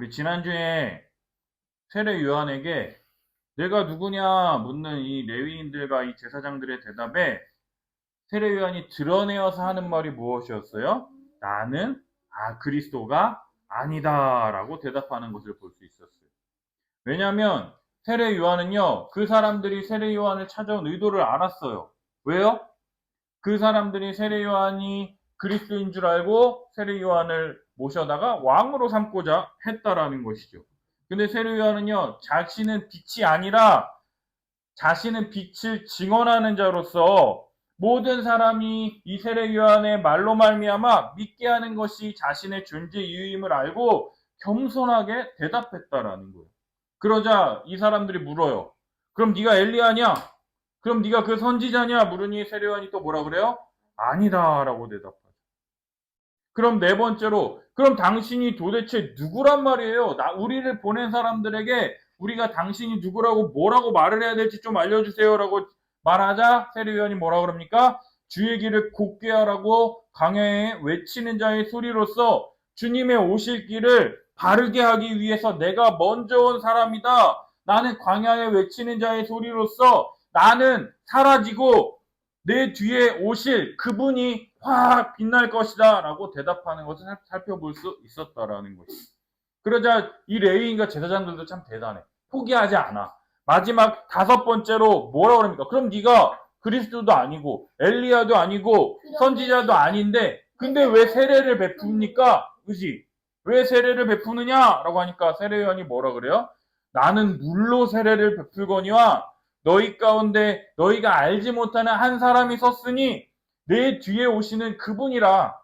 우리 지난주에 세례 요한에게 내가 누구냐 묻는 이 레위인들과 이 제사장들의 대답에 세례 요한이 드러내어서 하는 말이 무엇이었어요? 나는 그리스도가 아니다라고 대답하는 것을 볼 수 있었어요. 왜냐하면 세례 요한은요, 그 사람들이 세례 요한을 찾아온 의도를 알았어요. 왜요? 그 사람들이 세례 요한이 그리스도인 줄 알고 세례 요한을 모셔다가 왕으로 삼고자 했다라는 것이죠. 근데 세례 요한은요, 자신은 빛이 아니라 자신은 빛을 증언하는 자로서 모든 사람이 이 세례 요한의 말로 말미암아 믿게 하는 것이 자신의 존재 이유임을 알고 겸손하게 대답했다라는 거예요. 그러자 이 사람들이 물어요. 그럼 네가 엘리야냐? 그럼 네가 그 선지자냐? 물으니 세례 요한이 또 뭐라 그래요? 아니다라고 대답하죠. 그럼 네 번째로, 그럼 당신이 도대체 누구란 말이에요? 우리를 보낸 사람들에게 우리가 당신이 누구라고 뭐라고 말을 해야 될지 좀 알려주세요라고 말하자 세례 요한이 뭐라 그럽니까? 주의 길을 곧게 하라고 광야에 외치는 자의 소리로서 주님의 오실 길을 바르게 하기 위해서 내가 먼저 온 사람이다. 나는 광야에 외치는 자의 소리로서 나는 사라지고 내 뒤에 오실 그분이 확 빛날 것이다 라고 대답하는 것을 살펴볼 수 있었다라는 것이. 그러자 이 레위인과 제사장들도 참 대단해. 포기하지 않아. 마지막 다섯 번째로 뭐라 그럽니까? 그럼 네가 그리스도도 아니고 엘리야도 아니고 선지자도 아닌데 근데 왜 세례를 베풉니까? 그지? 왜 세례를 베푸느냐라고 하니까 세례 요한이 뭐라 그래요? 나는 물로 세례를 베풀거니와 너희 가운데 너희가 알지 못하는 한 사람이 섰으니 내 뒤에 오시는 그분이라.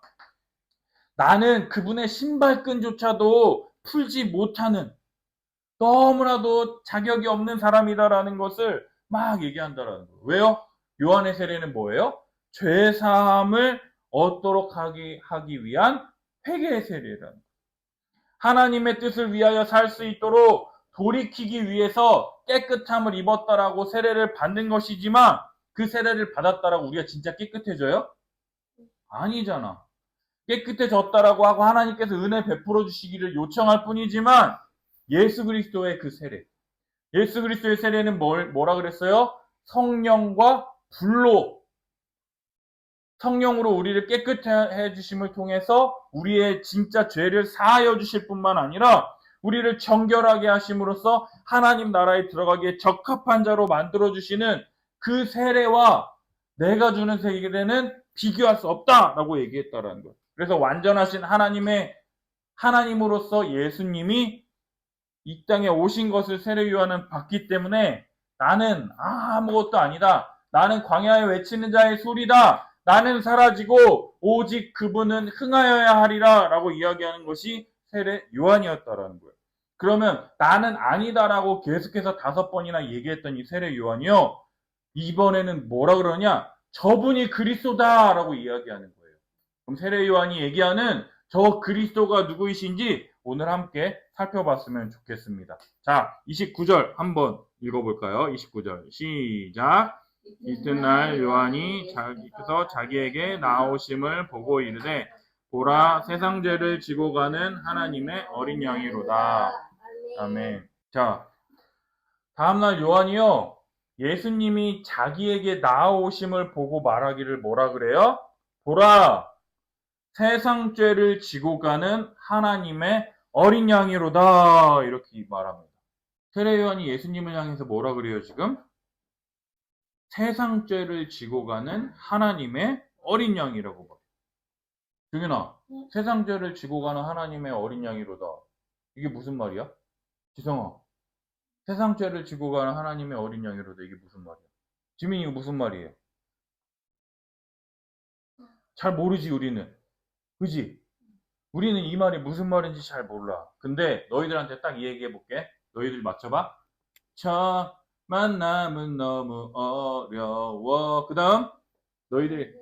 나는 그분의 신발끈조차도 풀지 못하는 너무나도 자격이 없는 사람이다라는 것을 막 얘기한다라는 거예요. 왜요? 요한의 세례는 뭐예요? 죄 사함을 얻도록 하기 위한 회개의 세례라는 거예요. 하나님의 뜻을 위하여 살 수 있도록 돌이키기 위해서 깨끗함을 입었다라고 세례를 받는 것이지만 그 세례를 받았다라고 우리가 진짜 깨끗해져요? 아니잖아. 깨끗해졌다라고 하고 하나님께서 은혜 베풀어 주시기를 요청할 뿐이지만 예수 그리스도의 그 세례, 예수 그리스도의 세례는 뭐라 그랬어요? 성령과 불로, 성령으로 우리를 깨끗해 주심을 통해서 우리의 진짜 죄를 사하여 주실 뿐만 아니라 우리를 정결하게 하심으로써 하나님 나라에 들어가기에 적합한 자로 만들어 주시는 그 세례와 내가 주는 세례는 비교할 수 없다라고 얘기했다라는 거예요. 그래서 완전하신 하나님으로서 예수님이 이 땅에 오신 것을 세례 요한은 봤기 때문에 나는 아무것도 아니다. 나는 광야에 외치는 자의 소리다. 나는 사라지고 오직 그분은 흥하여야 하리라 라고 이야기하는 것이 세례 요한이었다라는 거예요. 그러면 나는 아니다라고 계속해서 5번이나 얘기했던 이 세례 요한이요. 이번에는 뭐라 그러냐? 저분이 그리스도다라고 이야기하는 거예요. 그럼 세례 요한이 얘기하는 저 그리스도가 누구이신지 오늘 함께 살펴봤으면 좋겠습니다. 자, 29절 한번 읽어볼까요? 29절 시작. 이튿날 요한이 자기에게 나오심을 보고 이르되 보라 세상 죄를 지고 가는 하나님의 어린 양이로다. 아멘. 자, 다음날 요한이요. 예수님이 자기에게 나오심을 보고 말하기를 뭐라 그래요? 보라 세상 죄를 지고 가는 하나님의 어린 양이로다. 이렇게 말합니다. 세례 요한이 예수님을 향해서 뭐라 그래요, 지금? 세상 죄를 지고 가는 하나님의 어린 양이라고 말해요. 중현아, 세상 죄를 지고 가는 하나님의 어린 양이로다. 이게 무슨 말이야? 지성아, 세상 죄를 지고 가는 하나님의 어린 양이로다. 이게 무슨 말이야? 지민이 이거 무슨 말이에요? 잘 모르지, 우리는. 그지? 우리는 이 말이 무슨 말인지 잘 몰라. 근데 너희들한테 딱 이 얘기해 볼게. 너희들 맞춰봐. 첫 만남은 너무 어려워. 그 다음 너희들이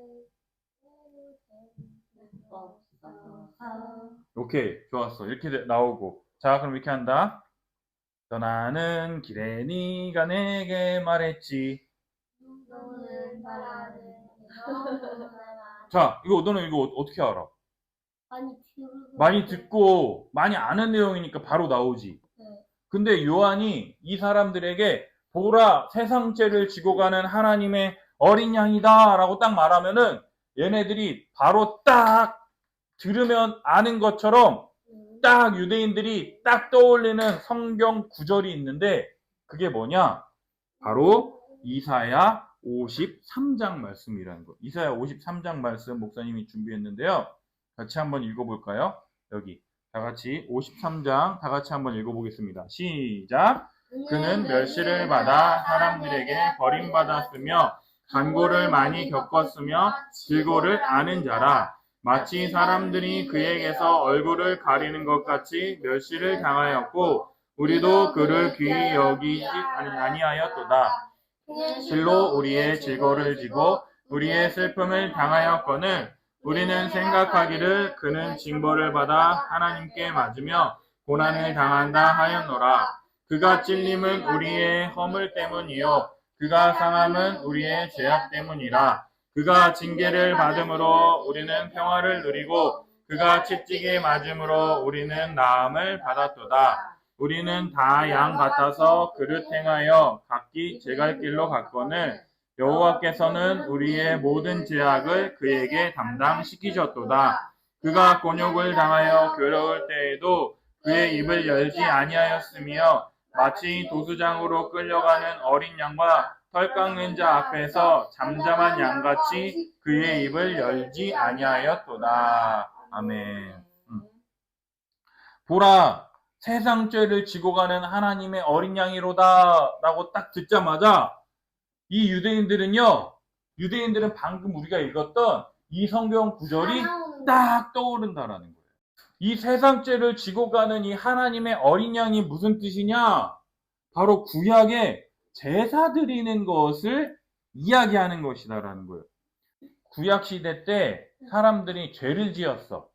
오케이 좋았어. 이렇게 나오고 자 그럼 이렇게 한다. 떠나는 길에 네가 내게 말했지. 자 이거 너는 이거 어떻게 알아? 많이 듣고 많이 아는 내용이니까 바로 나오지. 네. 근데 요한이 이 사람들에게 보라, 세상죄를 지고 가는 하나님의 어린 양이다 라고 딱 말하면은 얘네들이 바로 딱 들으면 아는 것처럼 딱 유대인들이 딱 떠올리는 성경 구절이 있는데 그게 뭐냐? 바로 이사야 53장 말씀이라는 거. 이사야 53장 말씀 목사님이 준비했는데요. 같이 한번 읽어볼까요? 여기 다 같이 53장 다 같이 한번 읽어보겠습니다. 시작. 그는 멸시를 받아 사람들에게 버림받았으며 간고를 많이 겪었으며 질고를 아는 자라. 마치 사람들이 그에게서 얼굴을 가리는 것 같이 멸시를 당하였고 우리도 그를 귀히 여기지 아니하였도다. 실로 우리의 질고를 지고 우리의 슬픔을 당하였거늘 우리는 생각하기를 그는 징벌을 받아 하나님께 맞으며 고난을 당한다 하였노라. 그가 찔림은 우리의 허물 때문이요 그가 상함은 우리의 죄악 때문이라. 그가 징계를 받음으로 우리는 평화를 누리고 그가 채찍에 맞음으로 우리는 나음을 받았도다. 우리는 다 양 같아서 그릇 행하여 각기 제갈 길로 갔거늘 여호와께서는 우리의 모든 죄악을 그에게 담당시키셨도다. 그가 곤욕을 당하여 괴로울 때에도 그의 입을 열지 아니하였으며 마치 도수장으로 끌려가는 어린 양과 털 깎는 자 앞에서 잠잠한 양같이 그의 입을 열지 아니하였도다. 아멘. 보라, 세상 죄를 지고 가는 하나님의 어린 양이로다 라고 딱 듣자마자 이 유대인들은 방금 우리가 읽었던 이 성경 구절이 딱 떠오른다라는 거예요. 이 세상 죄를 지고 가는 이 하나님의 어린 양이 무슨 뜻이냐? 바로 구약에 제사 드리는 것을 이야기하는 것이다라는 거예요. 구약 시대 때 사람들이 죄를 지었어.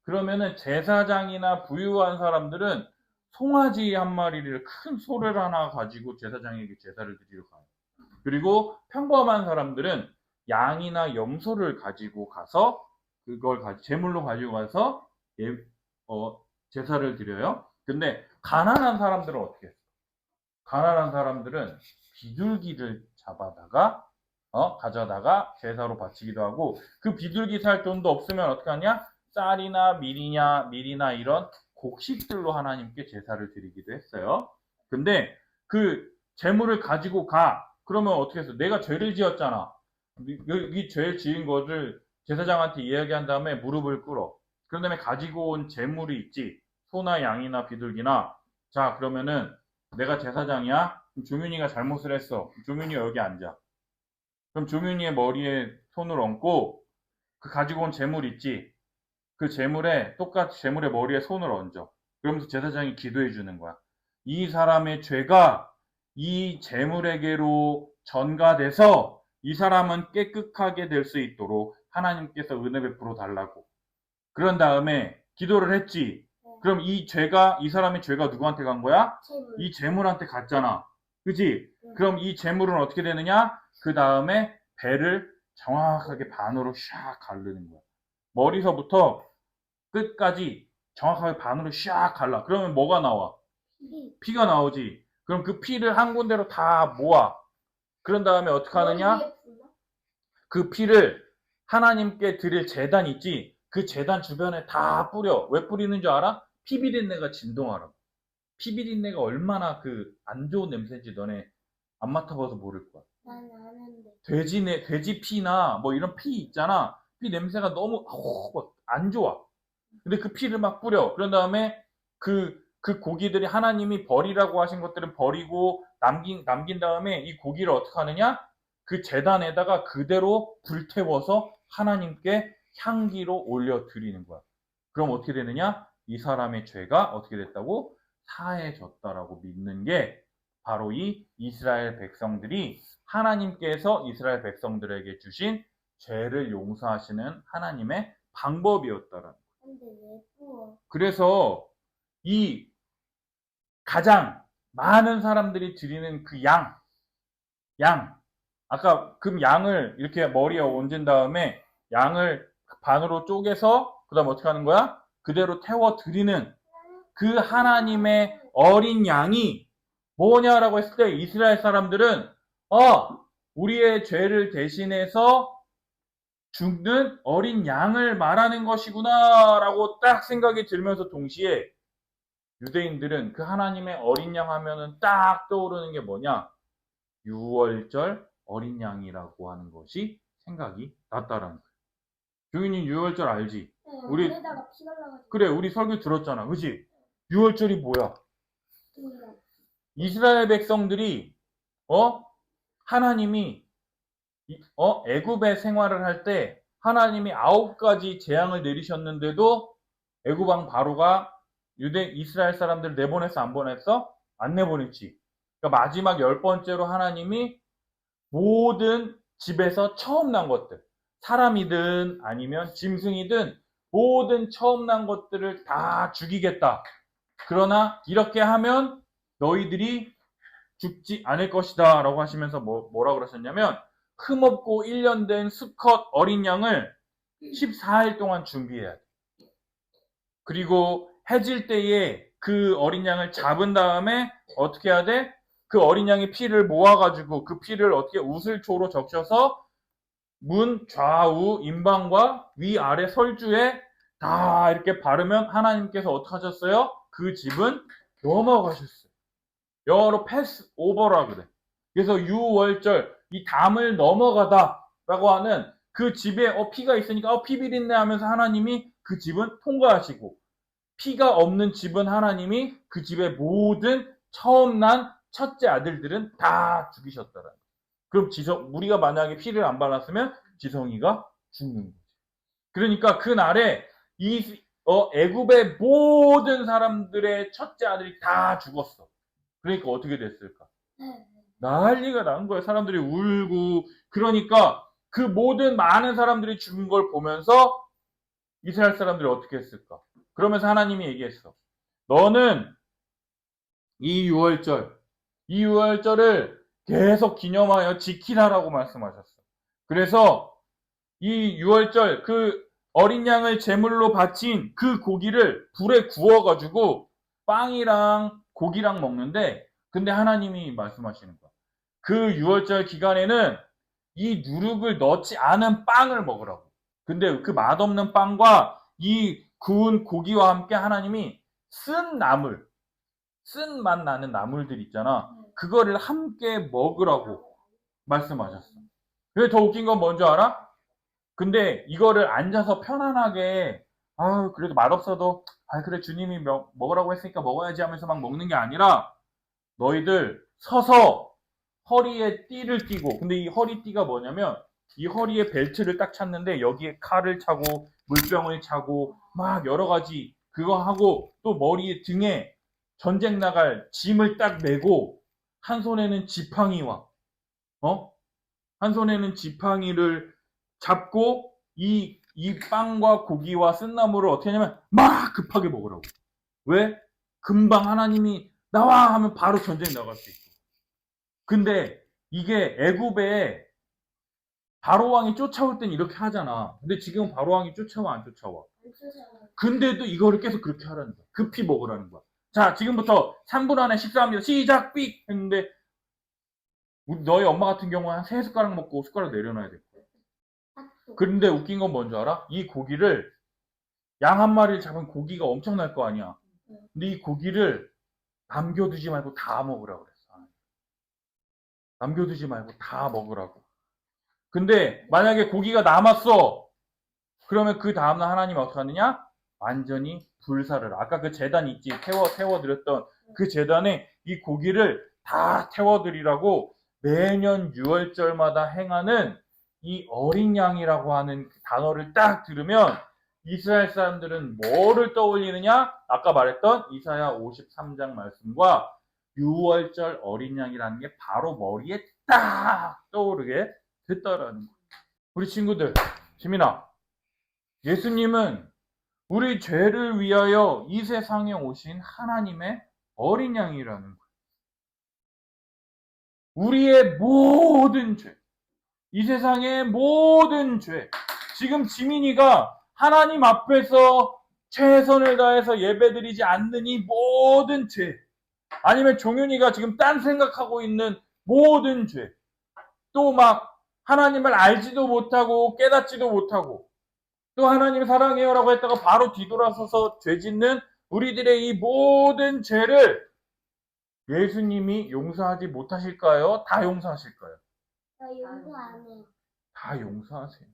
그러면은 제사장이나 부유한 사람들은 송아지 한 마리를 큰 소를 하나 가지고 제사장에게 제사를 드리러 가요. 그리고 평범한 사람들은 양이나 염소를 가지고 가서 그걸 제물로 가지고 가서 제사를 드려요. 근데 가난한 사람들은 어떻게 했어? 가난한 사람들은 비둘기를 잡아다가 가져다가 제사로 바치기도 하고 그 비둘기 살 돈도 없으면 어떻게 하냐? 쌀이나 밀이나 이런 곡식들로 하나님께 제사를 드리기도 했어요. 근데 그 제물을 가지고 가. 그러면 어떻게 했어? 내가 죄를 지었잖아. 이 죄를 지은 것을 제사장한테 이야기한 다음에 무릎을 꿇어. 그런 다음에 가지고 온 제물이 있지. 소나 양이나 비둘기나. 자, 그러면은 내가 제사장이야? 종윤이가 잘못을 했어. 종윤이가 여기 앉아. 그럼 종윤이의 머리에 손을 얹고 그 가지고 온 제물 있지. 그 제물에 똑같이 제물의 머리에 손을 얹어. 그러면서 제사장이 기도해 주는 거야. 이 사람의 죄가 이 제물에게로 전가돼서 이 사람은 깨끗하게 될 수 있도록 하나님께서 은혜 베풀어 달라고. 그런 다음에 기도를 했지. 그럼 이 사람의 죄가 누구한테 간 거야? 이 제물한테 갔잖아. 그치? 그럼 이 제물은 어떻게 되느냐? 그 다음에 배를 정확하게 반으로 샥 가르는 거야. 머리서부터 끝까지 정확하게 반으로 샥 갈라. 그러면 뭐가 나와? 피가 나오지. 그럼 그 피를 한 군데로 다 모아. 그런 다음에 어떻게 하느냐? 그 피를 하나님께 드릴 제단 있지? 그 제단 주변에 다 뿌려. 왜 뿌리는 줄 알아? 피비린내가 진동하라고. 피비린내가 얼마나 안 좋은 냄새인지 너네 안 맡아봐서 모를 거야. 난 아는데. 돼지 피나 뭐 이런 피 있잖아. 피 냄새가 너무 안 좋아. 근데 그 피를 막 뿌려. 그런 다음에 그 고기들이 하나님이 버리라고 하신 것들은 버리고 남긴 다음에 이 고기를 어떻게 하느냐? 그 제단에다가 그대로 불태워서 하나님께 향기로 올려 드리는 거야. 그럼 어떻게 되느냐? 이 사람의 죄가 어떻게 됐다고? 사해졌다라고 믿는 게 바로 이 이스라엘 백성들이 하나님께서 이스라엘 백성들에게 주신 죄를 용서하시는 하나님의 방법이었다라는 거예요. 근데 왜 부어? 그래서 이 가장 많은 사람들이 드리는 그 양. 아까 그 양을 이렇게 머리에 얹은 다음에 양을 반으로 쪼개서 그 다음 어떻게 하는 거야? 그대로 태워드리는 그 하나님의 어린 양이 뭐냐라고 했을 때 이스라엘 사람들은 우리의 죄를 대신해서 죽는 어린 양을 말하는 것이구나 라고 딱 생각이 들면서 동시에 유대인들은 그 하나님의 어린 양 하면은 딱 떠오르는 게 뭐냐? 유월절 어린 양이라고 하는 것이 생각이 났다라는 거예요. 교인이 유월절 알지? 우리- 물에다가 피 발라가지고. 그래, 우리 설교 들었잖아. 그지? 유월절이 뭐야? 그러니까 이스라엘 백성들이 하나님이 애굽에 생활을 할 때 하나님이 9가지 재앙을 내리셨는데도 애굽 왕 바로가 이스라엘 사람들 내보냈어, 안 보냈어? 안 내보냈지. 그러니까 마지막 10번째로 하나님이 모든 집에서 처음 난 것들, 사람이든 아니면 짐승이든 모든 처음 난 것들을 다 죽이겠다. 그러나 이렇게 하면 너희들이 죽지 않을 것이다 라고 하시면서 뭐라 그러셨냐면 흠없고 1년 된 수컷 어린 양을 14일 동안 준비해야 돼. 그리고 해질 때에 그 어린 양을 잡은 다음에 어떻게 해야 돼? 그 어린 양의 피를 모아가지고 그 피를 어떻게 우슬초로 적셔서 문 좌우 임방과 위아래 설주에 다 이렇게 바르면 하나님께서 어떻게 하셨어요? 그 집은 넘어가셨어요. 영어로 패스 오버라 그래. 그래서 유월절 이 담을 넘어가다라고 하는 그 집에 피가 있으니까 피 비린내 하면서 하나님이 그 집은 통과하시고 피가 없는 집은 하나님이 그 집의 모든 처음 난 첫째 아들들은 다 죽이셨더라. 그럼 우리가 만약에 피를 안 발랐으면 지성이가 죽는 거지. 그러니까 그날에 애굽의 모든 사람들의 첫째 아들이 다 죽었어. 그러니까 어떻게 됐을까? 난리가 난 거예요. 사람들이 울고. 그러니까 그 모든 많은 사람들이 죽은 걸 보면서 이스라엘 사람들이 어떻게 했을까? 그러면서 하나님이 얘기했어. 너는 이 유월절을 계속 기념하여 지키라라고 말씀하셨어. 그래서 이 유월절 그 어린 양을 제물로 바친 그 고기를 불에 구워가지고 빵이랑 고기랑 먹는데 근데 하나님이 말씀하시는 거야. 그 유월절 기간에는 이 누룩을 넣지 않은 빵을 먹으라고. 근데 그 맛없는 빵과 이 구운 고기와 함께 하나님이 쓴 맛 나는 나물들 있잖아. 그거를 함께 먹으라고 말씀하셨어. 그게 더 웃긴 건 뭔지 알아? 근데 이거를 앉아서 편안하게 그래도 맛없어도 그래 주님이 먹으라고 했으니까 먹어야지 하면서 막 먹는 게 아니라 너희들 서서 허리에 띠를 띠고 근데 이 허리띠가 뭐냐면 이 허리에 벨트를 딱 찼는데 여기에 칼을 차고 물병을 차고 막 여러 가지 그거 하고 또 머리에 등에 전쟁 나갈 짐을 딱 메고 한 손에는 지팡이와 한 손에는 지팡이를 잡고 이 빵과 고기와 쓴나물을 어떻게 하냐면 막 급하게 먹으라고. 왜? 금방 하나님이 나와 하면 바로 전쟁 나갈 수 있어. 근데 이게 애굽에 바로왕이 쫓아올 땐 이렇게 하잖아. 근데 지금 바로왕이 쫓아와 안 쫓아와? 근데도 이거를 계속 그렇게 하라는 거야. 급히 먹으라는 거야. 자, 지금부터 3분 안에 식사합니다. 시작! 삑! 했는데 너희 엄마 같은 경우는 한 3숟가락 먹고 숟가락 내려놔야 돼. 그런데 웃긴 건 뭔지 알아? 이 고기를 양 한 마리를 잡은 고기가 엄청날 거 아니야. 근데 이 고기를 남겨두지 말고 다 먹으라고 그랬어. 남겨두지 말고 다 먹으라고. 근데 만약에 고기가 남았어. 그러면 그 다음날 하나님 어떻게 하느냐? 완전히 불사를. 아까 그 제단 있지? 태워드렸던 그 제단에 이 고기를 다 태워드리라고 매년 6월절마다 행하는 이 어린 양이라고 하는 단어를 딱 들으면 이스라엘 사람들은 뭐를 떠올리느냐? 아까 말했던 이사야 53장 말씀과 6월절 어린 양이라는 게 바로 머리에 딱 떠오르게 됐다라는 거예요. 우리 친구들, 지민아, 예수님은 우리 죄를 위하여 이 세상에 오신 하나님의 어린 양이라는 거예요. 우리의 모든 죄, 이 세상의 모든 죄. 지금 지민이가 하나님 앞에서 최선을 다해서 예배드리지 않는 이 모든 죄, 아니면 종윤이가 지금 딴 생각하고 있는 모든 죄, 또 막 하나님을 알지도 못하고 깨닫지도 못하고 또 하나님 사랑해요라고 했다가 바로 뒤돌아서서 죄 짓는 우리들의 이 모든 죄를 예수님이 용서하지 못하실까요? 다 용서하실까요? 나 용서 안 해. 다 용서하세요.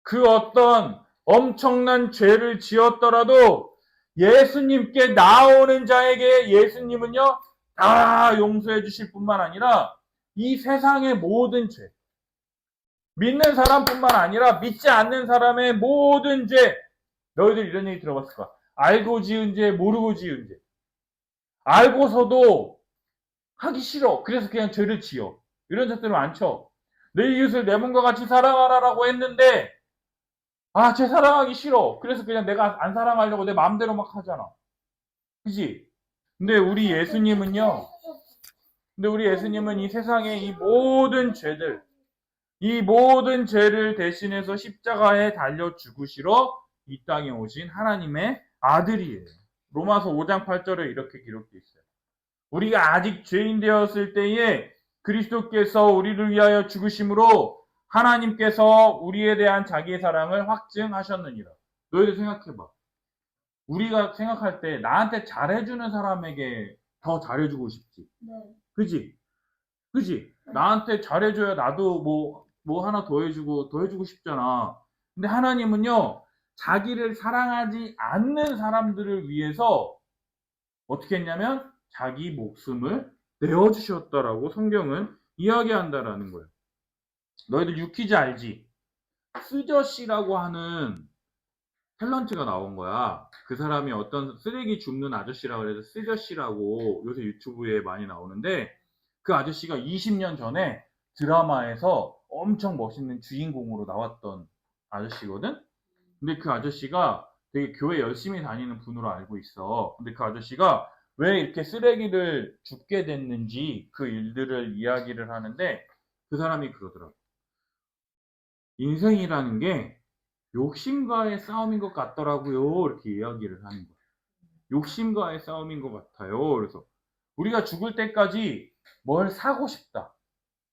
그 어떤 엄청난 죄를 지었더라도 예수님께 나오는 자에게 예수님은요, 다 용서해 주실 뿐만 아니라 이 세상의 모든 죄, 믿는 사람뿐만 아니라 믿지 않는 사람의 모든 죄, 너희들 이런 얘기 들어봤을 거야. 알고 지은 죄, 모르고 지은 죄. 알고서도 하기 싫어. 그래서 그냥 죄를 지어. 이런 것들을 많죠. 내 이웃을 내 몸과 같이 사랑하라라고 했는데 쟤 사랑하기 싫어. 그래서 그냥 내가 안 사랑하려고 내 마음대로 막 하잖아. 그지? 근데 우리 예수님은요. 근데 우리 예수님은 이 세상의 이 모든 죄를 대신해서 십자가에 달려 죽으시러 이 땅에 오신 하나님의 아들이에요. 로마서 5장 8절에 이렇게 기록되어 있어요. 우리가 아직 죄인 되었을 때에 그리스도께서 우리를 위하여 죽으심으로 하나님께서 우리에 대한 자기의 사랑을 확증하셨느니라. 너희들 생각해봐. 우리가 생각할 때 나한테 잘해주는 사람에게 더 잘해주고 싶지. 네. 그지? 그지? 나한테 잘해줘야 나도 뭐 하나 더 해주고 싶잖아. 근데 하나님은요, 자기를 사랑하지 않는 사람들을 위해서 어떻게 했냐면 자기 목숨을 내어주셨다라고 성경은 이야기한다라는 거예요. 너희들 유퀴즈 알지? 스저씨라고 하는 탤런트가 나온 거야. 그 사람이 어떤 쓰레기 줍는 아저씨라고 해서 스저씨라고 요새 유튜브에 많이 나오는데 그 아저씨가 20년 전에 드라마에서 엄청 멋있는 주인공으로 나왔던 아저씨거든? 근데 그 아저씨가 되게 교회 열심히 다니는 분으로 알고 있어. 근데 그 아저씨가 왜 이렇게 쓰레기를 줍게 됐는지 그 일들을 이야기를 하는데 그 사람이 그러더라고. 인생이라는 게 욕심과의 싸움인 것 같더라고요. 이렇게 이야기를 하는 거예요. 욕심과의 싸움인 것 같아요. 그래서 우리가 죽을 때까지 뭘 사고 싶다,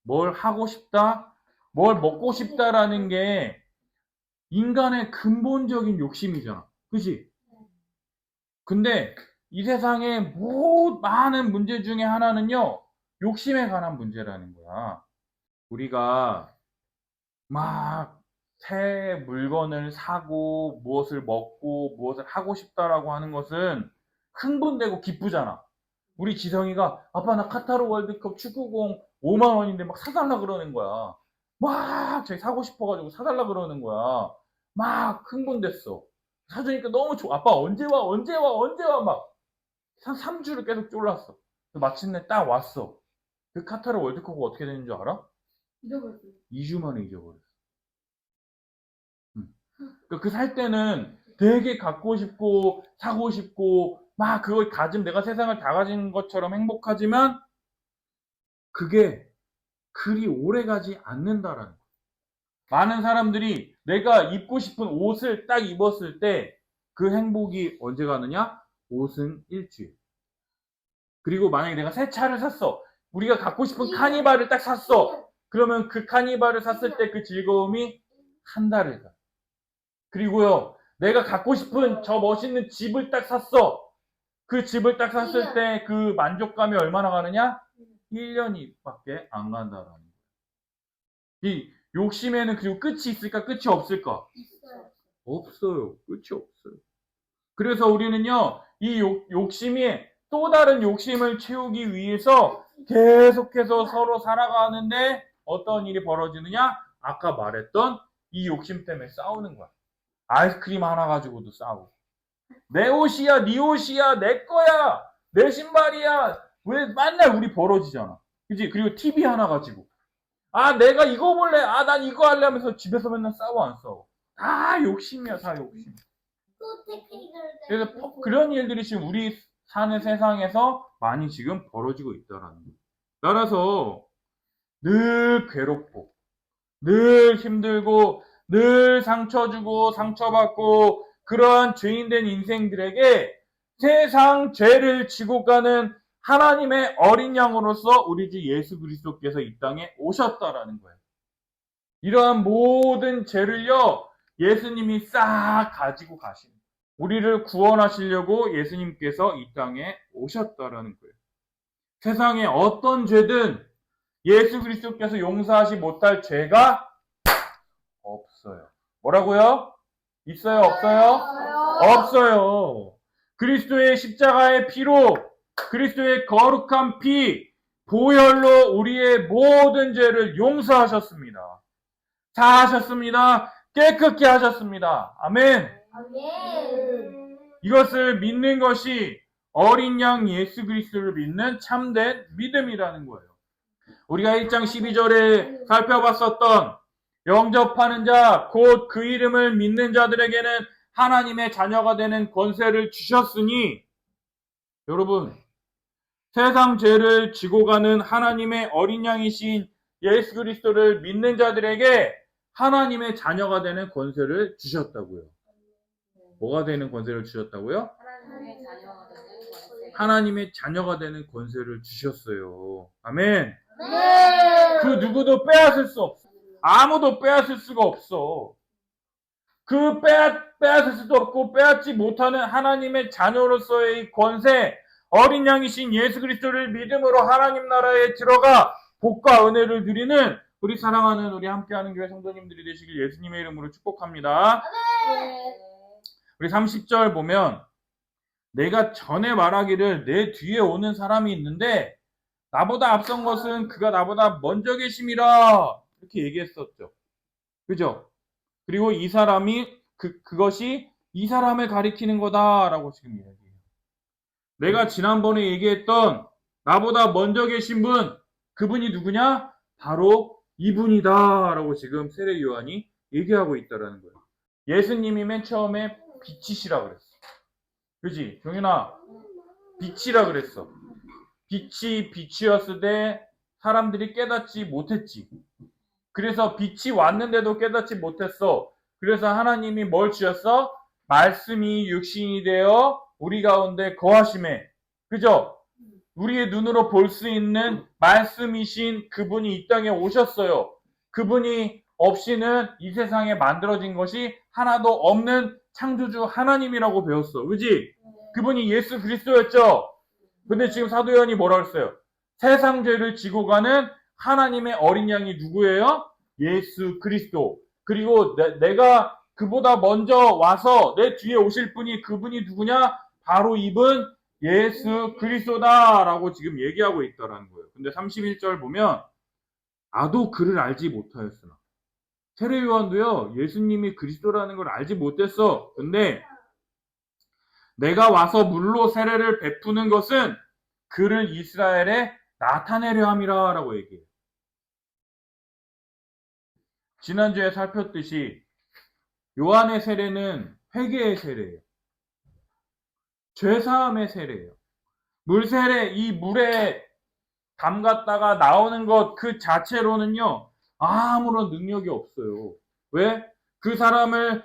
뭘 하고 싶다, 뭘 먹고 싶다라는 게 인간의 근본적인 욕심이잖아. 그치? 근데 이 세상의 많은 문제 중에 하나는요, 욕심에 관한 문제라는 거야. 우리가 막 새 물건을 사고 무엇을 먹고 무엇을 하고 싶다라고 하는 것은 흥분되고 기쁘잖아. 우리 지성이가 아빠 나 카타르 월드컵 축구공 5만 원인데 막 사달라 그러는 거야. 막 자기 사고 싶어가지고 사달라 그러는 거야. 막 흥분됐어. 사주니까 너무 좋아. 아빠 언제 와 언제 와 언제 와 막 3주를 계속 쫄랐어. 마침내 딱 왔어. 그 카타르 월드컵이 어떻게 되는 줄 알아? 잊어버렸어요. 2주 만에 잊어버렸어. 그 살 때는 되게 갖고 싶고 사고 싶고 막 그걸 가진 내가 세상을 다 가진 것처럼 행복하지만 그게 그리 오래 가지 않는다라는 거예요. 많은 사람들이 내가 입고 싶은 옷을 딱 입었을 때 그 행복이 언제 가느냐? 옷은 일주일. 그리고 만약에 내가 새 차를 샀어. 우리가 갖고 싶은 카니발을 딱 샀어. 그러면 그 카니발을 샀을 때 그 즐거움이 한 달을 가. 그리고요, 내가 갖고 싶은 저 멋있는 집을 딱 샀어. 그 집을 딱 샀을 때 그 만족감이 얼마나 가느냐? 1년밖에 안 간다라는 거예요. 이 욕심에는 그리고 끝이 있을까? 끝이 없을까? 있어요. 없어요. 끝이 없어요. 그래서 우리는요, 이 욕심이 또 다른 욕심을 채우기 위해서 계속해서 서로 살아가는데 어떤 일이 벌어지느냐? 아까 말했던 이 욕심 때문에 싸우는 거야. 아이스크림 하나 가지고도 싸우고. 내 옷이야, 네 옷이야, 내 거야, 내 신발이야. 왜 맨날 우리 벌어지잖아. 그치? 그리고 TV 하나 가지고. 내가 이거 볼래. 난 이거 할래 하면서 집에서 맨날 싸워, 안 싸워. 다 욕심이야, 다 욕심. 또 테크닉을 그래서 그런 일들이 지금 우리 사는 세상에서 많이 지금 벌어지고 있다라는 거예요. 따라서 늘 괴롭고, 늘 힘들고, 늘 상처 주고 상처받고 그러한 죄인된 인생들에게 세상 죄를 지고 가는 하나님의 어린 양으로서 우리 주 예수 그리스도께서 이 땅에 오셨다라는 거예요. 이러한 모든 죄를요, 예수님이 싹 가지고 가시는 거예요. 우리를 구원하시려고 예수님께서 이 땅에 오셨다라는 거예요. 세상에 어떤 죄든 예수 그리스도께서 용서하지 못할 죄가 없어요. 뭐라고요? 있어요? 없어요? 없어요. 그리스도의 십자가의 피로, 그리스도의 거룩한 피, 보혈로 우리의 모든 죄를 용서하셨습니다. 사하셨습니다. 깨끗게 하셨습니다. 아멘. 아멘. 이것을 믿는 것이 어린 양 예수 그리스도를 믿는 참된 믿음이라는 거예요. 우리가 1장 12절에 살펴봤었던 영접하는 자, 곧 그 이름을 믿는 자들에게는 하나님의 자녀가 되는 권세를 주셨으니, 여러분, 세상 죄를 지고 가는 하나님의 어린 양이신 예수 그리스도를 믿는 자들에게 하나님의 자녀가 되는 권세를 주셨다고요. 뭐가 되는 권세를 주셨다고요? 하나님의 자녀가 되는 권세. 하나님의 자녀가 되는 권세를 주셨어요. 아멘. 네. 그 누구도 빼앗을 수 없어. 아무도 빼앗을 수가 없어. 그 빼앗을 수도 없고 빼앗지 못하는 하나님의 자녀로서의 권세, 어린 양이신 예수 그리스도를 믿음으로 하나님 나라에 들어가 복과 은혜를 누리는 우리 사랑하는 우리 함께하는 교회 성도님들이 되시길 예수님의 이름으로 축복합니다. 네. 우리 30절 보면 내가 전에 말하기를 내 뒤에 오는 사람이 있는데 나보다 앞선 것은 그가 나보다 먼저 계심이라 이렇게 얘기했었죠. 그죠? 그리고 이 사람이 그것이 이 사람을 가리키는 거다라고 지금 얘기해요. 내가 지난번에 얘기했던 나보다 먼저 계신 분, 그분이 누구냐? 바로 이분이다라고 지금 세례 요한이 얘기하고 있다라는 거예요. 예수님이 맨 처음에 빛이시라 그랬어. 그지? 종윤아, 빛이라 그랬어. 빛이 빛이었을 때 사람들이 깨닫지 못했지. 그래서 빛이 왔는데도 깨닫지 못했어. 그래서 하나님이 뭘 주셨어? 말씀이 육신이 되어 우리 가운데 거하심에. 그죠? 우리의 눈으로 볼 수 있는 말씀이신 그분이 이 땅에 오셨어요. 그분이 없이는 이 세상에 만들어진 것이 하나도 없는 창조주 하나님이라고 배웠어. 그지? 그분이 예수 그리스도였죠? 근데 지금 사도 요한이 뭐라 그랬어요? 세상 죄를 지고 가는 하나님의 어린 양이 누구예요? 예수 그리스도. 그리고 내가 그보다 먼저 와서 내 뒤에 오실 분이 그분이 누구냐? 바로 이분 예수 그리스도다라고 지금 얘기하고 있더라는 거예요. 근데 31절 보면 나도 그를 알지 못하였으나 세례 요한도요 예수님이 그리스도라는 걸 알지 못했어. 근데 내가 와서 물로 세례를 베푸는 것은 그를 이스라엘에 나타내려 함이라 라고 얘기해요. 지난주에 살폈듯이 요한의 세례는 회개의 세례예요. 죄사함의 세례예요. 물세례, 이 물에 담갔다가 나오는 것 그 자체로는요 아무런 능력이 없어요. 왜? 그 사람을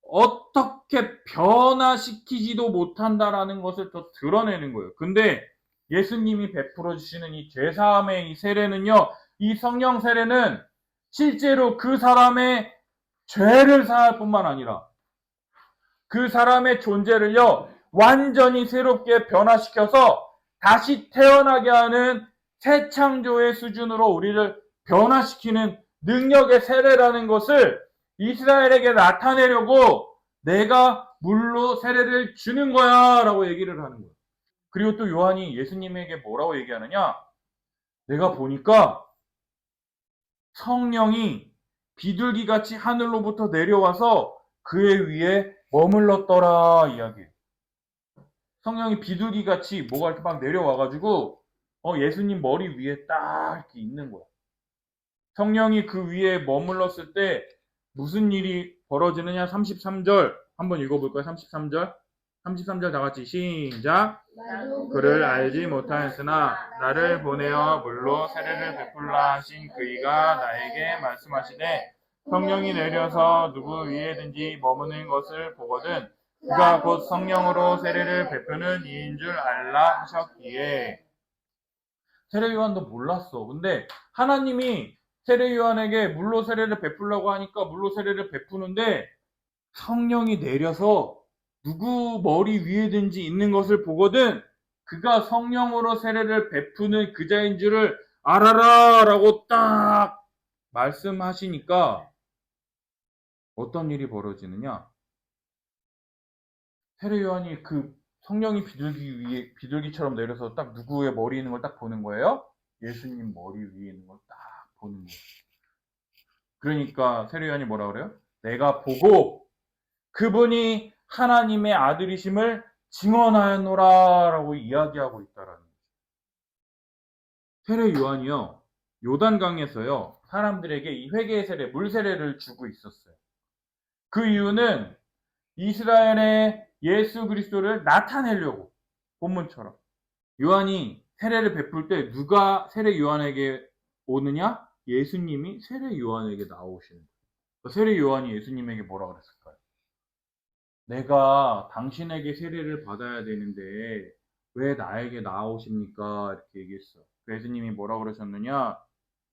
어떻게 변화시키지도 못한다라는 것을 더 드러내는 거예요. 근데 예수님이 베풀어 주시는 이 죄사함의 이 세례는요, 이 성령 세례는 실제로 그 사람의 죄를 사할 뿐만 아니라 그 사람의 존재를요 완전히 새롭게 변화시켜서 다시 태어나게 하는 새 창조의 수준으로 우리를 변화시키는 능력의 세례라는 것을 이스라엘에게 나타내려고 내가 물로 세례를 주는 거야 라고 얘기를 하는 거예요. 그리고 또 요한이 예수님에게 뭐라고 얘기하느냐? 내가 보니까 성령이 비둘기같이 하늘로부터 내려와서 그의 위에 머물렀더라 이야기해요. 성령이 비둘기같이 뭐가 이렇게 막 내려와가지고 예수님 머리 위에 딱 이렇게 있는 거야. 성령이 그 위에 머물렀을 때 무슨 일이 벌어지느냐? 33절 한번 읽어볼까요? 33절 다 같이 시작. 그를 알지 못하였으나 나를 보내어 물로 세례를 베풀라 하신 그이가 나에게 말씀하시되 성령이 내려서 누구 위에든지 머무는 것을 보거든 그가 곧 성령으로 세례를 베푸는 이인 줄 알라 하셨기에. 세례 요한도 몰랐어. 근데 하나님이 세례 요한에게 물로 세례를 베풀라고 하니까 물로 세례를 베푸는데 성령이 내려서 누구 머리 위에든지 있는 것을 보거든 그가 성령으로 세례를 베푸는 그자인 줄을 알아라 라고 딱 말씀하시니까 어떤 일이 벌어지느냐. 세례 요한이 그 성령이 비둘기처럼 내려서 딱 누구의 머리 있는 걸 딱 보는 거예요. 예수님 머리 위에 있는 걸 딱 보는 거예요. 그러니까 세례 요한이 뭐라 그래요? 내가 보고 그분이 하나님의 아들이심을 증언하노라 라고 이야기하고 있다라는 거죠. 세례 요한이요, 요단강에서요, 사람들에게 이 회개의 세례, 물 세례를 주고 있었어요. 그 이유는 이스라엘의 예수 그리스도를 나타내려고, 본문처럼. 요한이 세례를 베풀 때 누가 세례 요한에게 오느냐? 예수님이 세례 요한에게 나오시는 거예요. 세례 요한이 예수님에게 뭐라 그랬을까요? 내가 당신에게 세례를 받아야 되는데 왜 나에게 나오십니까? 이렇게 얘기했어. 예수님이 뭐라 그러셨느냐?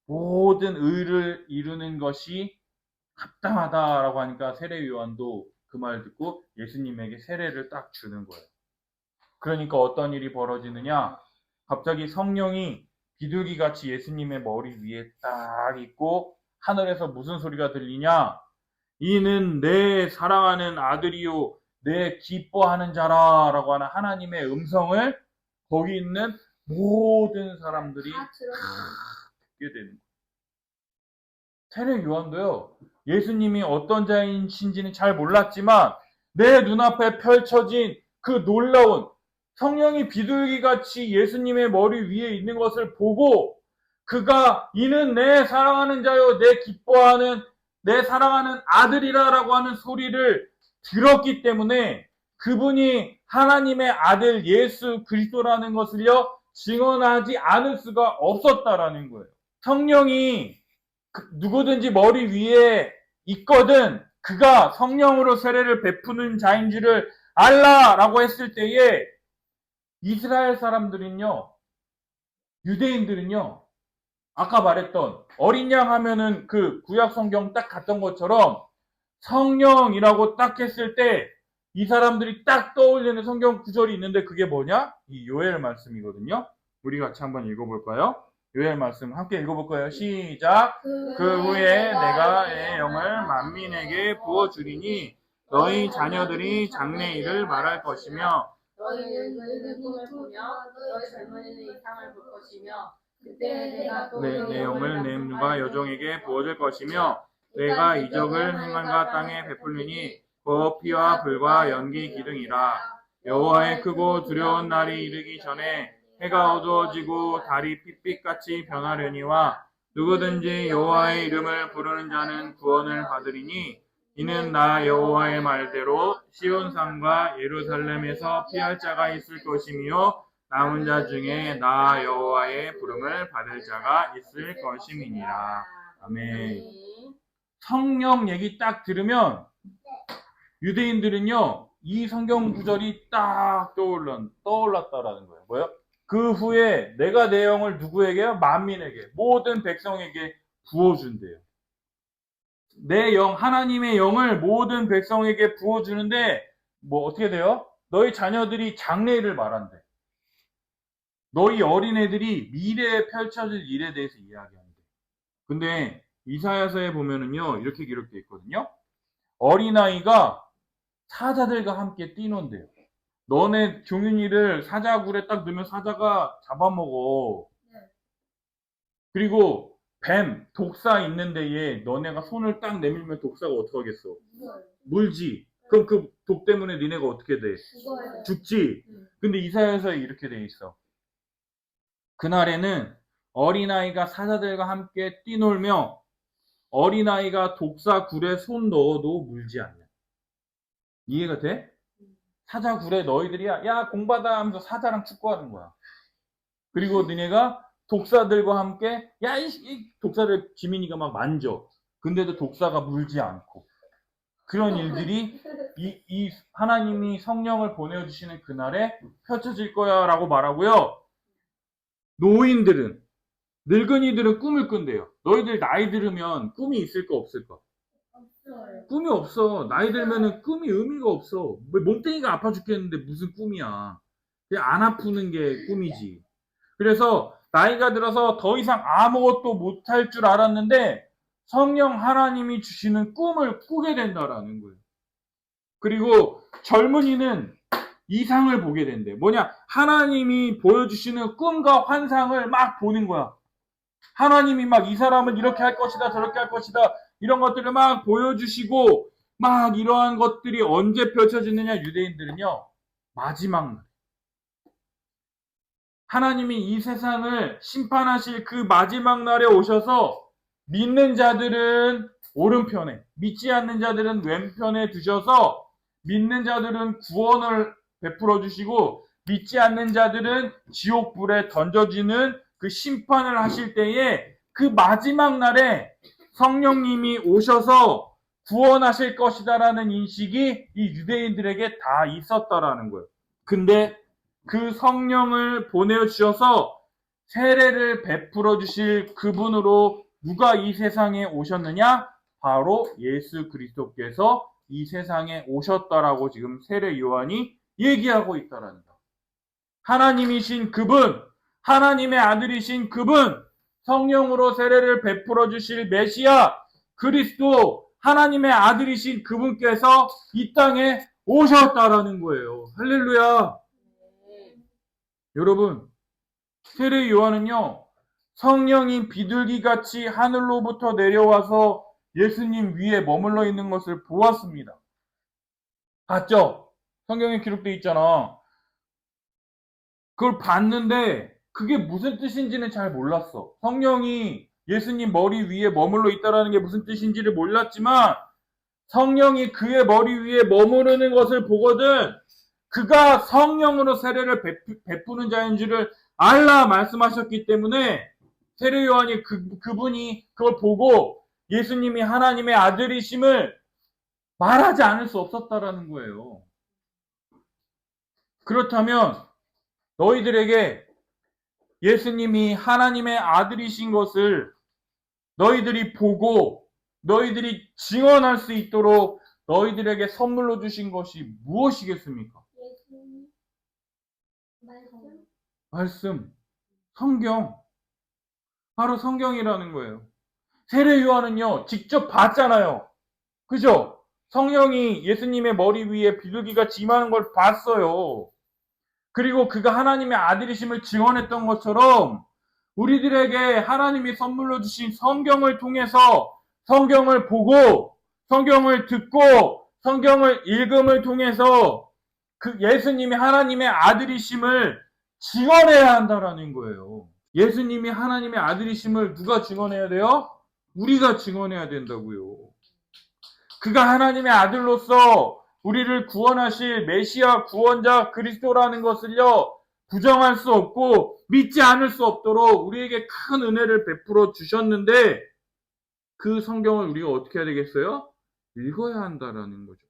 모든 의를 이루는 것이 합당하다라고 하니까 세례 요한도 그 말 듣고 예수님에게 세례를 딱 주는 거예요. 그러니까 어떤 일이 벌어지느냐? 갑자기 성령이 비둘기같이 예수님의 머리 위에 딱 있고 하늘에서 무슨 소리가 들리냐? 이는 내 사랑하는 아들이요 내 기뻐하는 자라 라고 하는 하나님의 음성을 거기 있는 모든 사람들이 다 듣게 되는 거예요. 세례 요한도요, 예수님이 어떤 자이신지는 잘 몰랐지만 내 눈앞에 펼쳐진 그 놀라운 성령이 비둘기같이 예수님의 머리 위에 있는 것을 보고 그가 이는 내 사랑하는 자요 내 기뻐하는 내 사랑하는 아들이라 라고 하는 소리를 들었기 때문에 그분이 하나님의 아들 예수 그리스도라는 것을요 증언하지 않을 수가 없었다라는 거예요. 성령이 누구든지 머리 위에 있거든 그가 성령으로 세례를 베푸는 자인 줄을 알라라고 했을 때에 이스라엘 사람들은요, 유대인들은요, 아까 말했던 어린 양 하면은 그 구약 성경 딱 갔던 것처럼 성령이라고 딱 했을 때 이 사람들이 딱 떠올리는 성경 구절이 있는데 그게 뭐냐? 이 요엘 말씀이거든요. 우리 같이 한번 읽어볼까요? 요엘 말씀 함께 읽어볼 거예요. 시작. 그 후에 내가 내 영을 만민에게 부어주리니 너희 자녀들이 장래일을 말할 것이며 너희는 늙은 꿈을 보며 너희 젊은이는 이상을 볼 것이며 그때 내가 또 내 영을 내 누가 여종에게 부어줄 것이며 내가 이적을 행한과 땅에 베풀리니 곧 피와 불과 연기 기둥이라. 여호와의 크고 두려운 날이 이르기 전에 해가 어두워지고 달이 핏빛같이 변하려니와 누구든지 여호와의 이름을 부르는 자는 구원을 받으리니 이는 나 여호와의 말대로 시온산과 예루살렘에서 피할 자가 있을 것이며 남은 자 중에 나 여호와의 부름을 받을 자가 있을 것임이니라. 아멘. 성령 얘기 딱 들으면 유대인들은요 이 성경 구절이 딱 떠올랐다라는 거예요. 뭐요? 그 후에 내가 내 영을 누구에게요? 만민에게, 모든 백성에게 부어준대요. 내 영, 하나님의 영을 모든 백성에게 부어주는데 뭐 어떻게 돼요? 너희 자녀들이 장래일을 말한대. 너희 어린애들이 미래에 펼쳐질 일에 대해서 이야기한대. 근데 이사야서에 보면은요 이렇게 기록되어 있거든요. 어린아이가 사자들과 함께 뛰논대요. 너네 종윤이를 사자굴에 딱 넣으면 사자가 잡아먹어. 그리고 뱀, 독사 있는 데에 너네가 손을 딱 내밀면 독사가 어떻게 하겠어? 물지. 그럼 그 독 때문에 니네가 어떻게 돼? 죽지. 근데 이사야서에 이렇게 돼 있어. 그날에는 어린아이가 사자들과 함께 뛰놀며 어린아이가 독사 굴에 손 넣어도 물지 않냐. 이해가 돼? 사자 굴에 너희들이 야 공받아 하면서 사자랑 축구하는 거야. 그리고 너네가 독사들과 함께 야 이 독사를 지민이가 막 만져. 근데도 독사가 물지 않고 그런 일들이 이 하나님이 성령을 보내주시는 그날에 펼쳐질 거야 라고 말하고요. 노인들은, 늙은이들은 꿈을 꾼대요. 너희들 나이 들으면 꿈이 있을까 없을까? 없어요. 꿈이 없어. 나이 들면은 꿈이 의미가 없어. 뭐 몸뚱이가 아파 죽겠는데 무슨 꿈이야. 그냥 안 아프는 게 꿈이지. 그래서 나이가 들어서 더 이상 아무것도 못할 줄 알았는데 성령 하나님이 주시는 꿈을 꾸게 된다라는 거예요. 그리고 젊은이는 이상을 보게 된대. 뭐냐? 하나님이 보여주시는 꿈과 환상을 막 보는 거야. 하나님이 막 이 사람은 이렇게 할 것이다, 저렇게 할 것이다, 이런 것들을 막 보여주시고, 막 이러한 것들이 언제 펼쳐지느냐, 유대인들은요, 마지막 날. 하나님이 이 세상을 심판하실 그 마지막 날에 오셔서 믿는 자들은 오른편에, 믿지 않는 자들은 왼편에 두셔서 믿는 자들은 구원을 베풀어 주시고 믿지 않는 자들은 지옥불에 던져지는 그 심판을 하실 때에 그 마지막 날에 성령님이 오셔서 구원하실 것이다라는 인식이 이 유대인들에게 다 있었다라는 거예요. 근데 그 성령을 보내주셔서 세례를 베풀어 주실 그분으로 누가 이 세상에 오셨느냐? 바로 예수 그리스도께서 이 세상에 오셨다라고 지금 세례 요한이 얘기하고 있다라는 거. 하나님이신 그분, 하나님의 아들이신 그분, 성령으로 세례를 베풀어 주실 메시아 그리스도, 하나님의 아들이신 그분께서 이 땅에 오셨다라는 거예요. 할렐루야. 여러분, 세례 요한은요, 성령이 비둘기같이 하늘로부터 내려와서 예수님 위에 머물러 있는 것을 보았습니다. 봤죠? 성경에 기록되어 있잖아. 그걸 봤는데 그게 무슨 뜻인지는 잘 몰랐어. 성령이 예수님 머리 위에 머물러 있다는 게 무슨 뜻인지를 몰랐지만 성령이 그의 머리 위에 머무르는 것을 보거든 그가 성령으로 세례를 베푸는 자인 줄을 알라 말씀하셨기 때문에 세례 요한이 그분이 그걸 보고 예수님이 하나님의 아들이심을 말하지 않을 수 없었다라는 거예요. 그렇다면 너희들에게 예수님이 하나님의 아들이신 것을 너희들이 보고 너희들이 증언할 수 있도록 너희들에게 선물로 주신 것이 무엇이겠습니까? 예수님. 말씀. 말씀, 성경. 바로 성경이라는 거예요. 세례 요한은요, 직접 봤잖아요. 그죠? 성령이 예수님의 머리 위에 비둘기같이 임하는 걸 봤어요. 그리고 그가 하나님의 아들이심을 증언했던 것처럼 우리들에게 하나님이 선물로 주신 성경을 통해서 성경을 보고 성경을 듣고 성경을 읽음을 통해서 그 예수님이 하나님의 아들이심을 증언해야 한다라는 거예요. 예수님이 하나님의 아들이심을 누가 증언해야 돼요? 우리가 증언해야 된다고요. 그가 하나님의 아들로서 우리를 구원하실 메시아 구원자 그리스도라는 것을요 부정할 수 없고 믿지 않을 수 없도록 우리에게 큰 은혜를 베풀어 주셨는데 그 성경을 우리가 어떻게 해야 되겠어요? 읽어야 한다라는 거죠.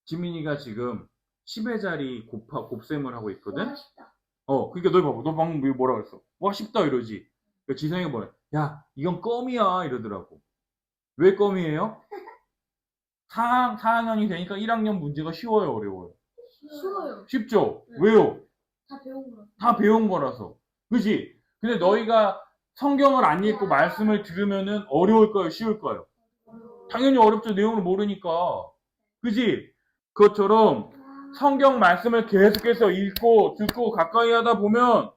지민이가 지금 10의 자리 곱셈을 하고 있거든. 와, 쉽다. 그러니까 너 봐봐. 너 방금 뭐라 그랬어? 와 쉽다 이러지. 그러니까 지성이가 뭐래? 야 이건 껌이야 이러더라고. 왜 껌이에요? 4학년이 되니까 1학년 문제가 쉬워요, 어려워요? 쉬워요. 쉽죠? 네. 왜요? 다 배운 거. 다 배운 거라서. 그지? 근데 너희가 성경을 안 읽고 말씀을 들으면은 어려울까요? 쉬울까요? 당연히 어렵죠. 내용을 모르니까. 그지? 그것처럼 성경 말씀을 계속해서 읽고 듣고 가까이 하다 보면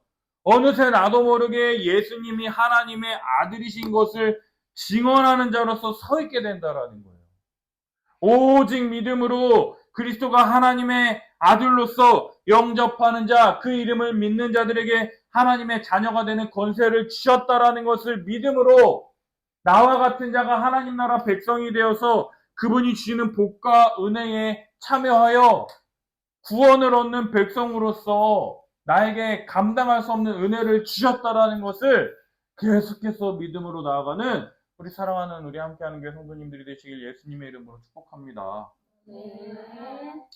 어느새 나도 모르게 예수님이 하나님의 아들이신 것을 증언하는 자로서 서 있게 된다라는 거예요. 오직 믿음으로 그리스도가 하나님의 아들로서 영접하는 자, 그 이름을 믿는 자들에게 하나님의 자녀가 되는 권세를 주셨다라는 것을 믿음으로 나와 같은 자가 하나님 나라 백성이 되어서 그분이 주시는 복과 은혜에 참여하여 구원을 얻는 백성으로서 나에게 감당할 수 없는 은혜를 주셨다라는 것을 계속해서 믿음으로 나아가는 우리 사랑하는 우리 함께하는 교회 성도님들이 되시길 예수님의 이름으로 축복합니다. 네.